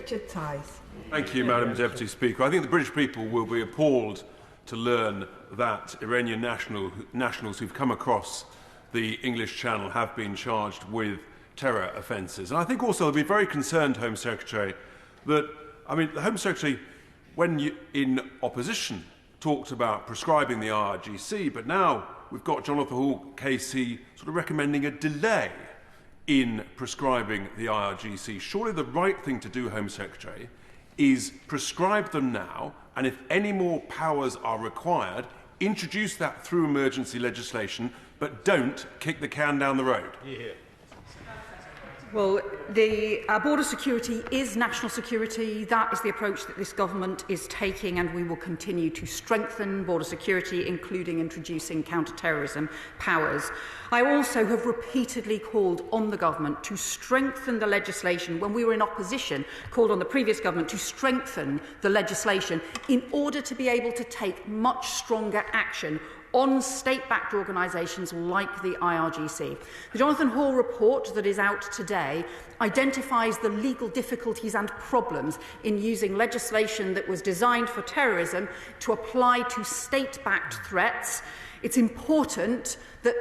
Richard Tice. Thank you, Madam Deputy Speaker. I think the British people will be appalled to learn that Iranian nationals who've come across the English Channel have been charged with terror offences. And I think also they'll be very concerned, Home Secretary, that, the Home Secretary, when in opposition, talked about prescribing the IRGC, but now we've got Jonathan Hall KC sort of recommending a delay in prescribing the IRGC. Surely the right thing to do, Home Secretary, is prescribe them now, and if any more powers are required, introduce that through emergency legislation, but don't kick the can down the road. Yeah. Well, border security is national security. That is the approach that this government is taking, and we will continue to strengthen border security, including introducing counter-terrorism powers. I also have repeatedly called on the government to strengthen the legislation. When we were in opposition, called on the previous government to strengthen the legislation in order to be able to take much stronger action on state-backed organisations like the IRGC. The Jonathan Hall report that is out today identifies the legal difficulties and problems in using legislation that was designed for terrorism to apply to state-backed threats. It's important that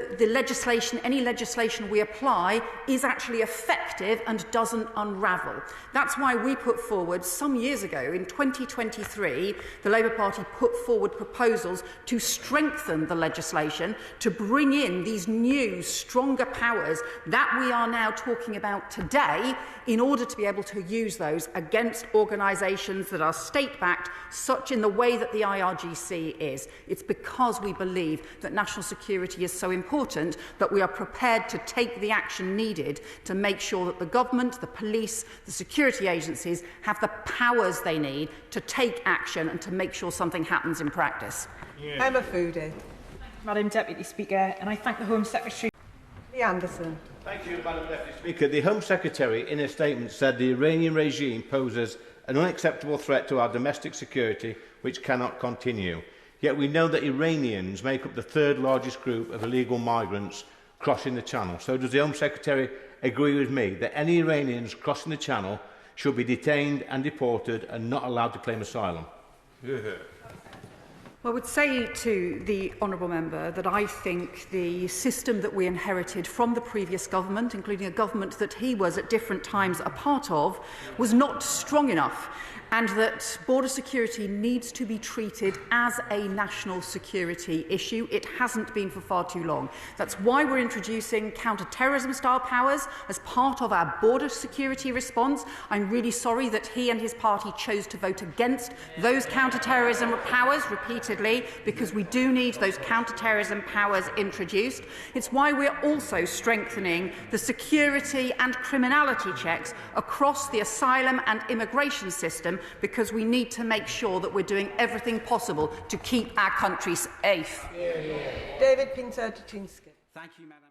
any legislation we apply is actually effective and doesn't unravel. That's why we put forward, some years ago, in 2023, the Labour Party put forward proposals to strengthen the legislation, to bring in these new, stronger powers that we are now talking about today in order to be able to use those against organisations that are state-backed, such in the way that the IRGC is. It's because we believe that national security is so important that we are prepared to take the action needed to make sure that the government, the police, the security agencies have the powers they need to take action and to make sure something happens in practice. Yeah. Emma Foodie. Madam Deputy Speaker, and I thank the Home Secretary. Lee Anderson. Thank you, Madam Deputy Speaker. The Home Secretary, in a statement, said the Iranian regime poses an unacceptable threat to our domestic security, which cannot continue. Yet we know that Iranians make up the third largest group of illegal migrants crossing the Channel. So does the Home Secretary agree with me that any Iranians crossing the Channel should be detained and deported and not allowed to claim asylum? Yeah. Well, I would say to the honourable member that I think the system that we inherited from the previous government, including a government that he was at different times a part of, was not strong enough, and that border security needs to be treated as a national security issue. It hasn't been for far too long. That's why we're introducing counter-terrorism style powers as part of our border security response. I'm really sorry that he and his party chose to vote against those counter-terrorism powers repeatedly, because we do need those counter-terrorism powers introduced. It's why we're also strengthening the security and criminality checks across the asylum and immigration system, because we need to make sure that we're doing everything possible to keep our country safe. David Pinto-Tuchinski. Thank you, Madam.